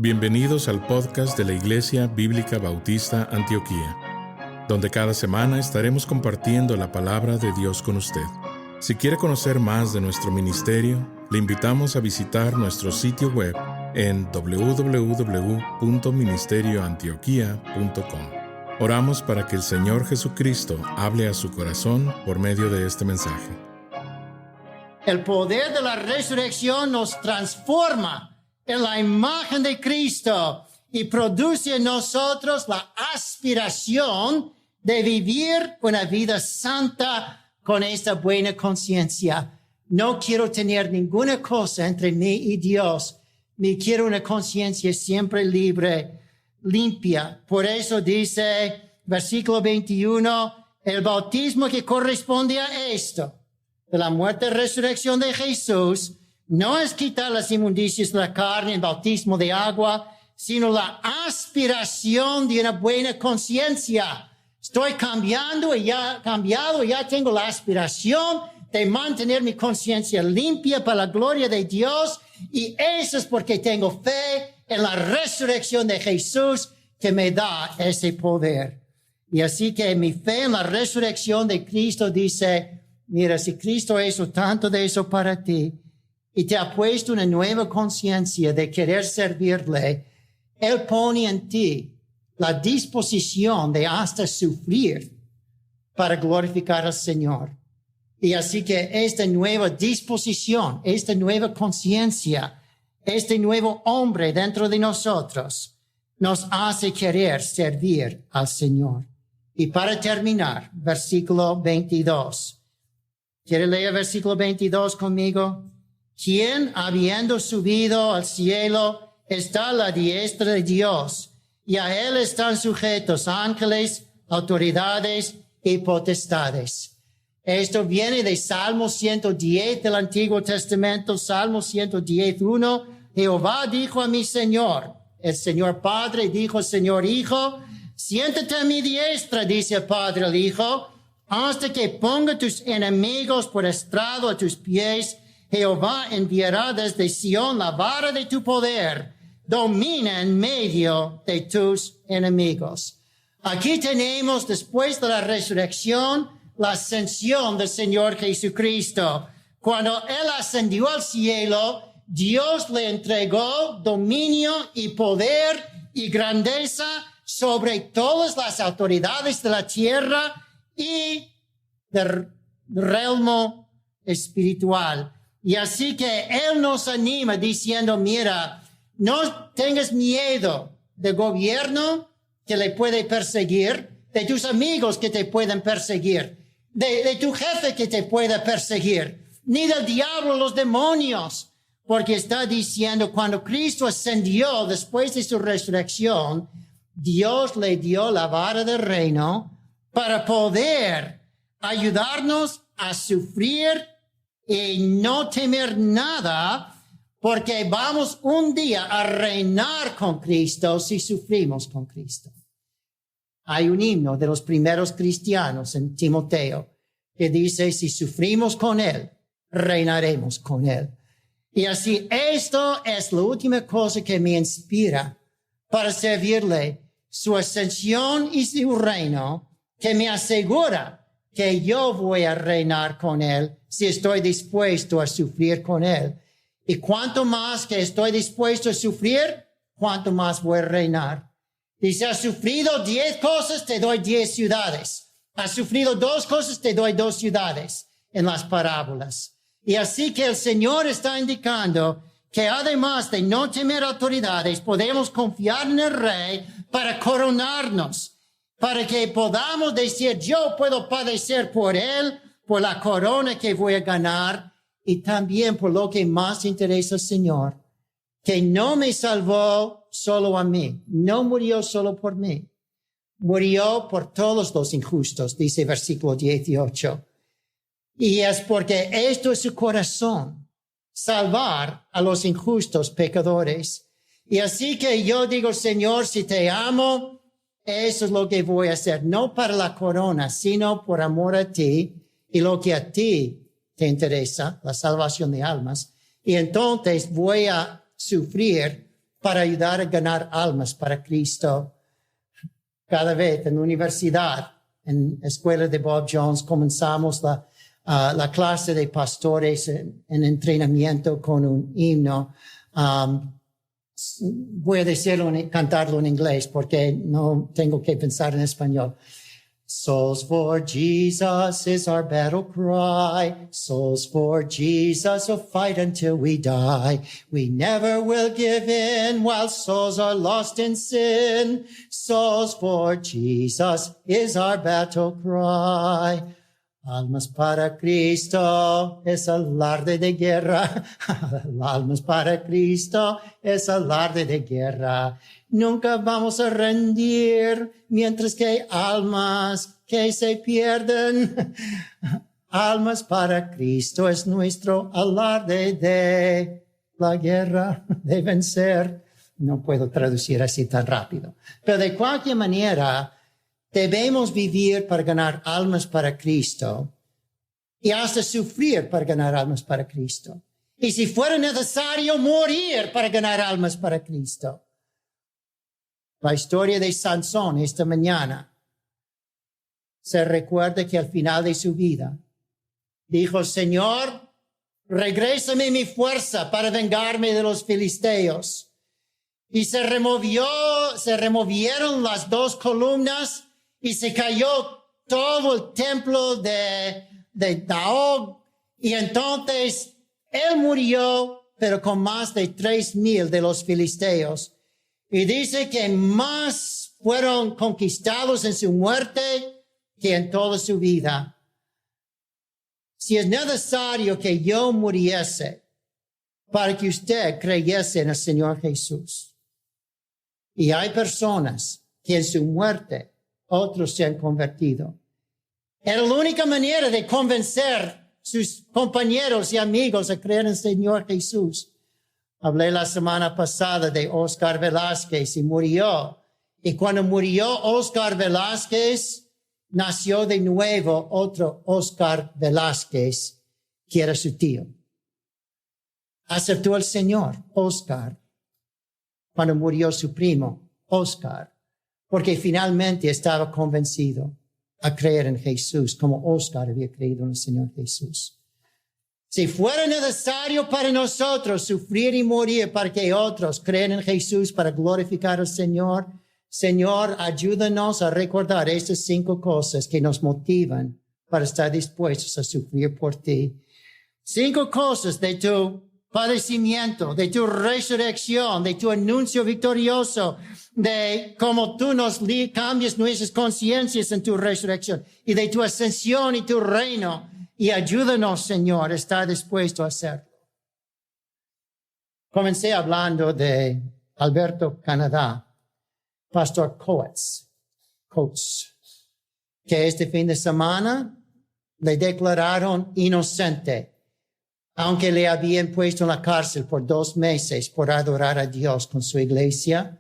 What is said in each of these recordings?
Bienvenidos al podcast de la Iglesia Bíblica Bautista Antioquía, donde cada semana estaremos compartiendo la palabra de Dios con usted. Si quiere conocer más de nuestro ministerio, le invitamos a visitar nuestro sitio web en www.ministerioantioquia.com. Oramos para que el Señor Jesucristo hable a su corazón por medio de este mensaje. El poder de la resurrección nos transforma en la imagen de Cristo y produce en nosotros la aspiración de vivir una vida santa con esta buena conciencia. No quiero tener ninguna cosa entre mí y Dios. Me quiero una conciencia siempre libre, limpia. Por eso dice, versículo 21, el bautismo que corresponde a esto, de la muerte y resurrección de Jesús, no es quitar las inmundicias de la carne, el bautismo de agua, sino la aspiración de una buena conciencia. Estoy cambiando y ya tengo la aspiración de mantener mi conciencia limpia para la gloria de Dios, y eso es porque tengo fe en la resurrección de Jesús que me da ese poder. Y así que mi fe en la resurrección de Cristo dice, mira, si Cristo hizo tanto de eso para ti, y te ha puesto una nueva conciencia de querer servirle, Él pone en ti la disposición de hasta sufrir para glorificar al Señor. Y así que esta nueva disposición, esta nueva conciencia, este nuevo hombre dentro de nosotros, nos hace querer servir al Señor. Y para terminar, versículo 22. ¿Quiere leer versículo 22 conmigo? Quien, habiendo subido al cielo, está a la diestra de Dios, y a Él están sujetos ángeles, autoridades y potestades. Esto viene de Salmo 110 del Antiguo Testamento, Salmo 110:1. Jehová dijo a mi Señor, el Señor Padre dijo al Señor Hijo, siéntate a mi diestra, dice el Padre al Hijo, hasta que ponga tus enemigos por estrado a tus pies. Jehová enviará desde Sión la vara de tu poder, domina en medio de tus enemigos. Aquí tenemos, después de la resurrección, la ascensión del Señor Jesucristo. Cuando Él ascendió al cielo, Dios le entregó dominio y poder y grandeza sobre todas las autoridades de la tierra y del realmo espiritual. Y así que Él nos anima diciendo, mira, no tengas miedo del gobierno que le puede perseguir, de tus amigos que te pueden perseguir, de tu jefe que te pueda perseguir, ni del diablo, los demonios, porque está diciendo, cuando Cristo ascendió después de su resurrección, Dios le dio la vara del reino para poder ayudarnos a sufrir y no temer nada, porque vamos un día a reinar con Cristo si sufrimos con Cristo. Hay un himno de los primeros cristianos en Timoteo que dice, si sufrimos con Él, reinaremos con Él. Y así, esto es la última cosa que me inspira para servirle, su ascensión y su reino, que me asegura que yo voy a reinar con Él si estoy dispuesto a sufrir con Él. Y cuanto más que estoy dispuesto a sufrir, cuanto más voy a reinar. Dice, has sufrido 10 cosas, te doy 10 ciudades. Has sufrido 2 cosas, te doy 2 ciudades en las parábolas. Y así que el Señor está indicando que además de no temer autoridades, podemos confiar en el Rey para coronarnos, para que podamos decir, yo puedo padecer por Él, por la corona que voy a ganar, y también por lo que más interesa al Señor, que no me salvó solo a mí, no murió solo por mí, murió por todos los injustos, dice versículo 18. Y es porque esto es su corazón, salvar a los injustos pecadores. Y así que yo digo, Señor, si te amo, eso es lo que voy a hacer, no para la corona, sino por amor a ti y lo que a ti te interesa, la salvación de almas. Y entonces voy a sufrir para ayudar a ganar almas para Cristo. Cada vez en la universidad, en la escuela de Bob Jones, comenzamos la clase de pastores en entrenamiento con un himno. Voy a cantarlo en inglés porque no tengo que pensar en español. Souls for Jesus is our battle cry. Souls for Jesus will fight until we die. We never will give in while souls are lost in sin. Souls for Jesus is our battle cry. Almas para Cristo es alarde de guerra. Almas para Cristo es alarde de guerra. Nunca vamos a rendir mientras que hay almas que se pierden. Almas para Cristo es nuestro alarde de la guerra, de vencer. No puedo traducir así tan rápido. Pero de cualquier manera, debemos vivir para ganar almas para Cristo y hasta sufrir para ganar almas para Cristo. Y si fuera necesario, morir para ganar almas para Cristo. La historia de Sansón esta mañana se recuerda que al final de su vida dijo, Señor, regrésame mi fuerza para vengarme de los filisteos. Y se removieron las dos columnas y se cayó todo el templo de Daog. Y entonces él murió, pero con más de 3,000 de los filisteos. Y dice que más fueron conquistados en su muerte que en toda su vida. Si es necesario que yo muriese para que usted creyese en el Señor Jesús. Y hay personas que en su muerte otros se han convertido. Era la única manera de convencer sus compañeros y amigos a creer en el Señor Jesús. Hablé la semana pasada de Oscar Velázquez y murió. Y cuando murió Oscar Velázquez, nació de nuevo otro Oscar Velázquez, que era su tío. Aceptó al Señor, Oscar, cuando murió su primo, Oscar, porque finalmente estaba convencido a creer en Jesús, como Oscar había creído en el Señor Jesús. Si fuera necesario para nosotros sufrir y morir para que otros crean en Jesús para glorificar al Señor, Señor, ayúdanos a recordar estas 5 cosas que nos motivan para estar dispuestos a sufrir por ti. 5 cosas de tu padecimiento, de tu resurrección, de tu anuncio victorioso, de cómo tú nos cambias nuestras conciencias en tu resurrección y de tu ascensión y tu reino. Y ayúdanos, Señor, a estar dispuesto a hacerlo. Comencé hablando de Alberto Canadá, Pastor Coates, que este fin de semana le declararon inocente, aunque le habían puesto en la cárcel por 2 meses por adorar a Dios con su iglesia.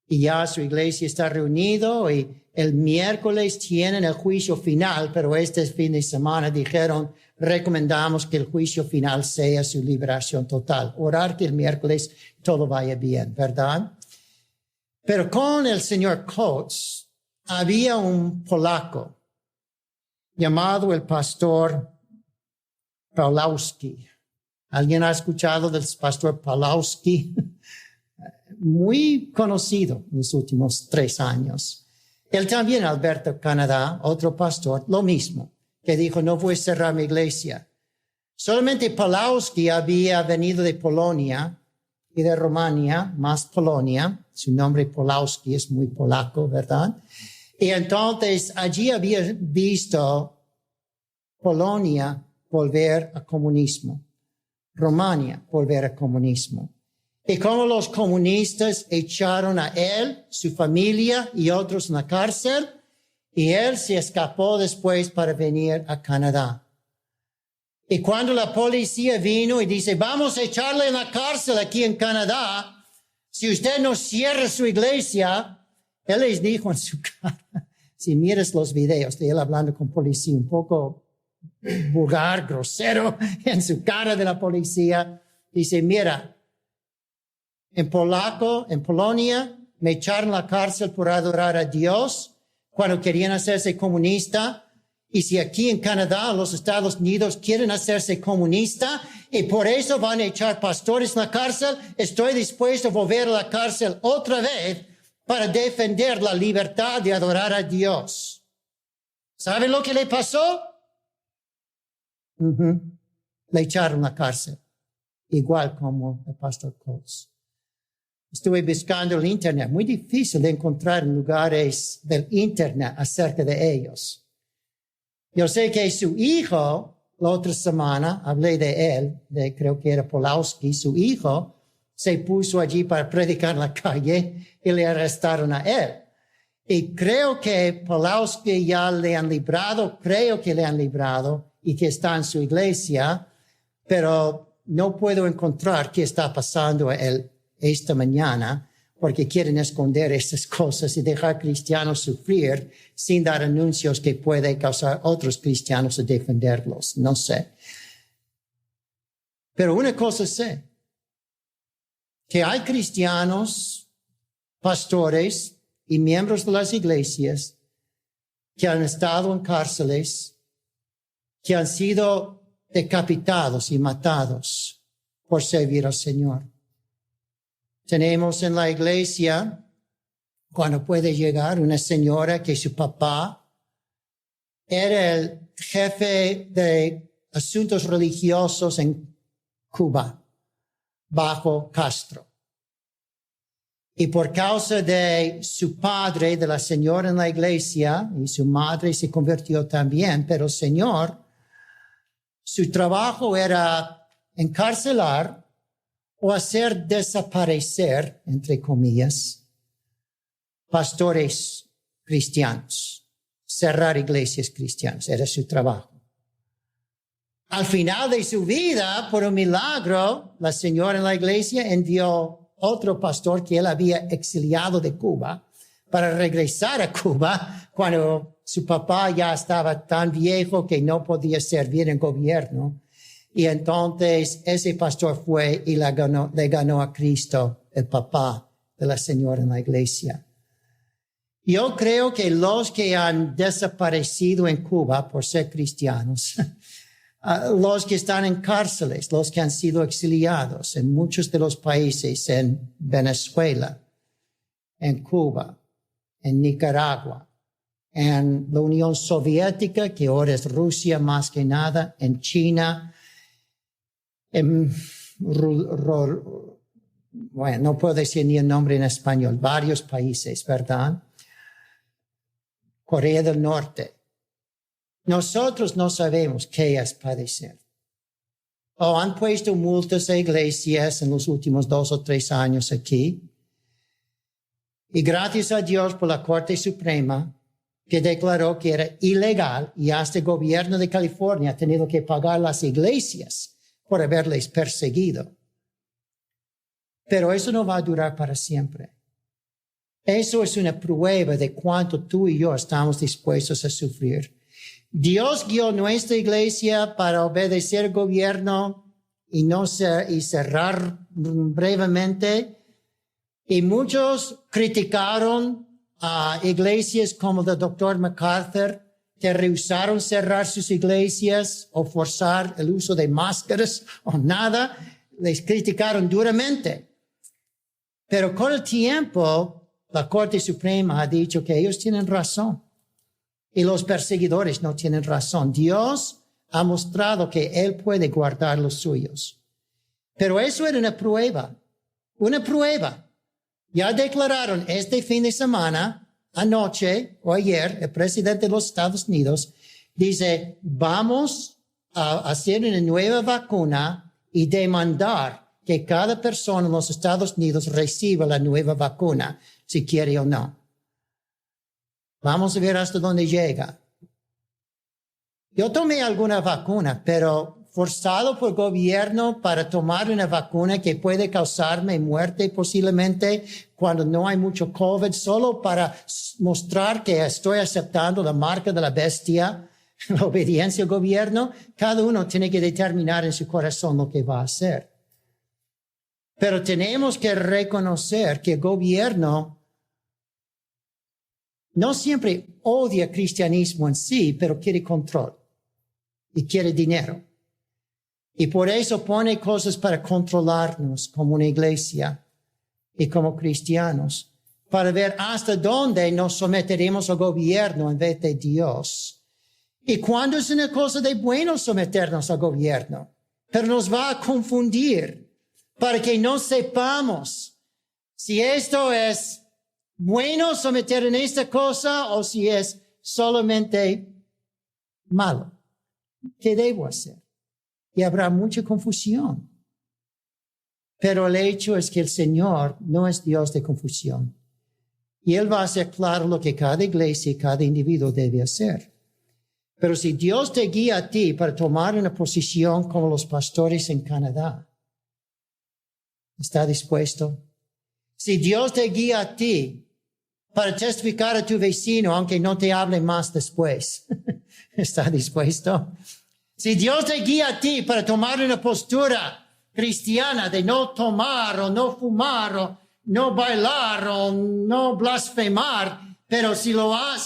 Y ya su iglesia está reunido y el miércoles tienen el juicio final, pero este fin de semana dijeron, recomendamos que el juicio final sea su liberación total. Orar que el miércoles todo vaya bien, ¿verdad? Pero con el señor Coates había un polaco llamado el pastor Pawlowski. ¿Alguien ha escuchado del pastor Pawlowski? Muy conocido en los últimos 3 años. Él también, Alberto Canadá, otro pastor, lo mismo, que dijo, no voy a cerrar mi iglesia. Solamente Pawlowski había venido de Polonia y de Rumania, más Polonia. Su nombre Pawlowski es muy polaco, ¿verdad? Y entonces allí había visto Polonia volver a comunismo, Rumania volver a comunismo. Y como los comunistas echaron a él, su familia y otros en la cárcel, y él se escapó después para venir a Canadá. Y cuando la policía vino y dice, vamos a echarle en la cárcel aquí en Canadá, si usted no cierra su iglesia, él les dijo en su cara, si miras los videos de él hablando con policía, un poco vulgar, grosero, en su cara de la policía, dice, mira, en Polonia, me echaron a la cárcel por adorar a Dios cuando querían hacerse comunista. Y si aquí en Canadá, los Estados Unidos quieren hacerse comunista y por eso van a echar pastores en la cárcel, estoy dispuesto a volver a la cárcel otra vez para defender la libertad de adorar a Dios. ¿Saben lo que le pasó? Le echaron a la cárcel, igual como el pastor Coates. Estuve buscando el Internet, muy difícil de encontrar en lugares del Internet acerca de ellos. Yo sé que su hijo, la otra semana, hablé de él, creo que era Pawlowski, su hijo se puso allí para predicar en la calle y le arrestaron a él. Y creo que Pawlowski ya le han librado, creo que le han librado y que está en su iglesia, pero no puedo encontrar qué está pasando a él esta mañana, porque quieren esconder estas cosas y dejar cristianos sufrir sin dar anuncios que pueden causar a otros cristianos a defenderlos. No sé. Pero una cosa sé, que hay cristianos, pastores y miembros de las iglesias que han estado en cárceles, que han sido decapitados y matados por servir al Señor. Tenemos en la iglesia, cuando puede llegar, una señora que su papá era el jefe de asuntos religiosos en Cuba, bajo Castro. Y por causa de su padre, de la señora en la iglesia, y su madre se convirtió también, pero el Señor, su trabajo era encarcelar o hacer desaparecer, entre comillas, pastores cristianos, cerrar iglesias cristianas, era su trabajo. Al final de su vida, por un milagro, la señora en la iglesia envió otro pastor que él había exiliado de Cuba para regresar a Cuba cuando su papá ya estaba tan viejo que no podía servir en gobierno. Y entonces ese pastor fue y le ganó a Cristo, el papá de la señora en la iglesia. Yo creo que los que han desaparecido en Cuba por ser cristianos, los que están en cárceles, los que han sido exiliados en muchos de los países, en Venezuela, en Cuba, en Nicaragua, en la Unión Soviética, que ahora es Rusia más que nada, en China, bueno, no puedo decir ni el nombre en español, varios países, ¿verdad? Corea del Norte. Nosotros no sabemos qué es padecer. Han puesto multas a iglesias en los últimos 2 o 3 años aquí. Y gracias a Dios por la Corte Suprema, que declaró que era ilegal, y hasta el gobierno de California ha tenido que pagar las iglesias por haberles perseguido. Pero eso no va a durar para siempre. Eso es una prueba de cuánto tú y yo estamos dispuestos a sufrir. Dios guió nuestra iglesia para obedecer al gobierno y cerrar brevemente. Y muchos criticaron a iglesias como el Dr. MacArthur, que rehusaron cerrar sus iglesias o forzar el uso de máscaras o nada. Les criticaron duramente. Pero con el tiempo, la Corte Suprema ha dicho que ellos tienen razón. Y los perseguidores no tienen razón. Dios ha mostrado que Él puede guardar los suyos. Pero eso era una prueba. Una prueba. Ya declararon este fin de semana, anoche o ayer, el presidente de los Estados Unidos dice, vamos a hacer una nueva vacuna y demandar que cada persona en los Estados Unidos reciba la nueva vacuna, si quiere o no. Vamos a ver hasta dónde llega. Yo tomé alguna vacuna, pero forzado por el gobierno para tomar una vacuna que puede causarme muerte posiblemente cuando no hay mucho COVID, solo para mostrar que estoy aceptando la marca de la bestia, la obediencia al gobierno. Cada uno tiene que determinar en su corazón lo que va a hacer. Pero tenemos que reconocer que el gobierno no siempre odia el cristianismo en sí, pero quiere control y quiere dinero. Y por eso pone cosas para controlarnos como una iglesia y como cristianos, para ver hasta dónde nos someteremos al gobierno en vez de Dios. Y cuando es una cosa de bueno someternos al gobierno, pero nos va a confundir para que no sepamos si esto es bueno someter en esta cosa o si es solamente malo. ¿Qué debo hacer? Y habrá mucha confusión. Pero el hecho es que el Señor no es Dios de confusión. Y Él va a hacer claro lo que cada iglesia y cada individuo debe hacer. Pero si Dios te guía a ti para tomar una posición como los pastores en Canadá, ¿está dispuesto? Si Dios te guía a ti para testificar a tu vecino, aunque no te hable más después, ¿está dispuesto? Si Dios te guía a ti para tomar una postura cristiana de no tomar o no fumar o no bailar o no blasfemar, pero si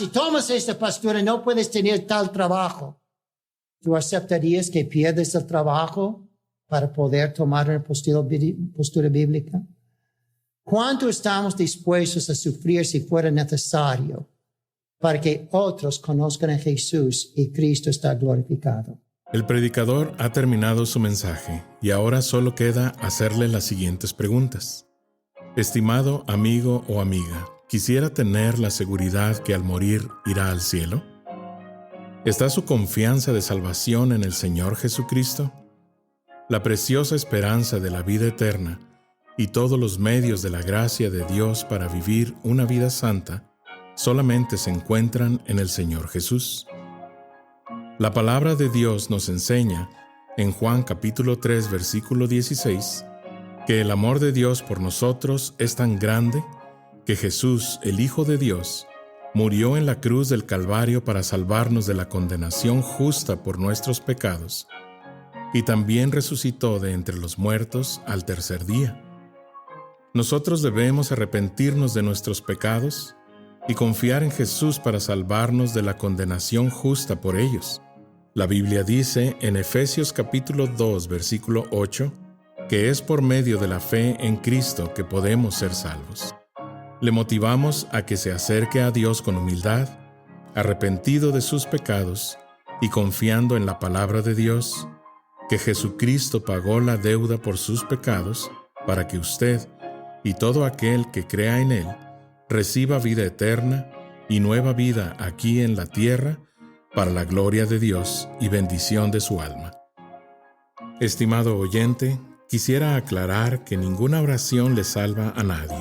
tomas esta postura no puedes tener tal trabajo, ¿tú aceptarías que pierdes el trabajo para poder tomar una postura bíblica? ¿Cuánto estamos dispuestos a sufrir si fuera necesario para que otros conozcan a Jesús y Cristo está glorificado? El predicador ha terminado su mensaje y ahora solo queda hacerle las siguientes preguntas. Estimado amigo o amiga, ¿quisiera tener la seguridad que al morir irá al cielo? ¿Está su confianza de salvación en el Señor Jesucristo? La preciosa esperanza de la vida eterna y todos los medios de la gracia de Dios para vivir una vida santa solamente se encuentran en el Señor Jesús. La palabra de Dios nos enseña, en Juan capítulo 3, versículo 16, que el amor de Dios por nosotros es tan grande que Jesús, el Hijo de Dios, murió en la cruz del Calvario para salvarnos de la condenación justa por nuestros pecados, y también resucitó de entre los muertos al tercer día. Nosotros debemos arrepentirnos de nuestros pecados y confiar en Jesús para salvarnos de la condenación justa por ellos. La Biblia dice en Efesios capítulo 2, versículo 8, que es por medio de la fe en Cristo que podemos ser salvos. Le motivamos a que se acerque a Dios con humildad, arrepentido de sus pecados y confiando en la palabra de Dios, que Jesucristo pagó la deuda por sus pecados para que usted y todo aquel que crea en Él reciba vida eterna y nueva vida aquí en la tierra para la gloria de Dios y bendición de su alma. Estimado oyente, quisiera aclarar que ninguna oración le salva a nadie.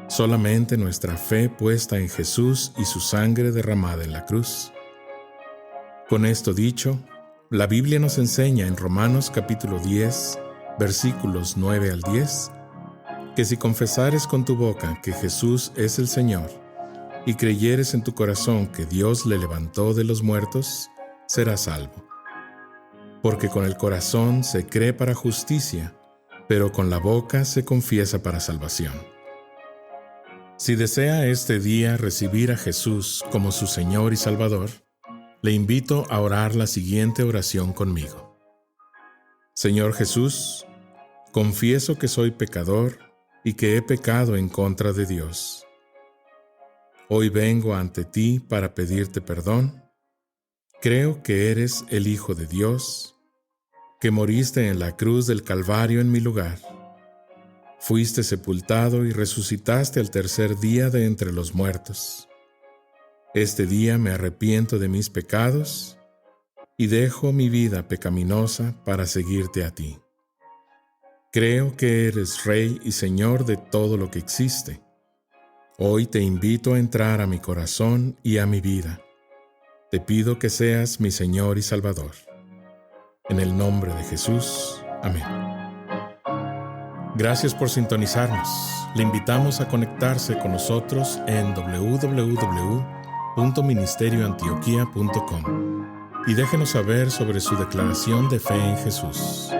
Solamente nuestra fe puesta en Jesús y su sangre derramada en la cruz. Con esto dicho, la Biblia nos enseña en Romanos capítulo 10, versículos 9 al 10, que si confesares con tu boca que Jesús es el Señor y creyeres en tu corazón que Dios le levantó de los muertos, serás salvo. Porque con el corazón se cree para justicia, pero con la boca se confiesa para salvación. Si desea este día recibir a Jesús como su Señor y Salvador, le invito a orar la siguiente oración conmigo. Señor Jesús, confieso que soy pecador y que he pecado en contra de Dios. Hoy vengo ante ti para pedirte perdón. Creo que eres el Hijo de Dios, que moriste en la cruz del Calvario en mi lugar. Fuiste sepultado y resucitaste al tercer día de entre los muertos. Este día me arrepiento de mis pecados y dejo mi vida pecaminosa para seguirte a ti. Creo que eres Rey y Señor de todo lo que existe. Hoy te invito a entrar a mi corazón y a mi vida. Te pido que seas mi Señor y Salvador. En el nombre de Jesús. Amén. Gracias por sintonizarnos. Le invitamos a conectarse con nosotros en www.ministerioantioquia.com y déjenos saber sobre su declaración de fe en Jesús.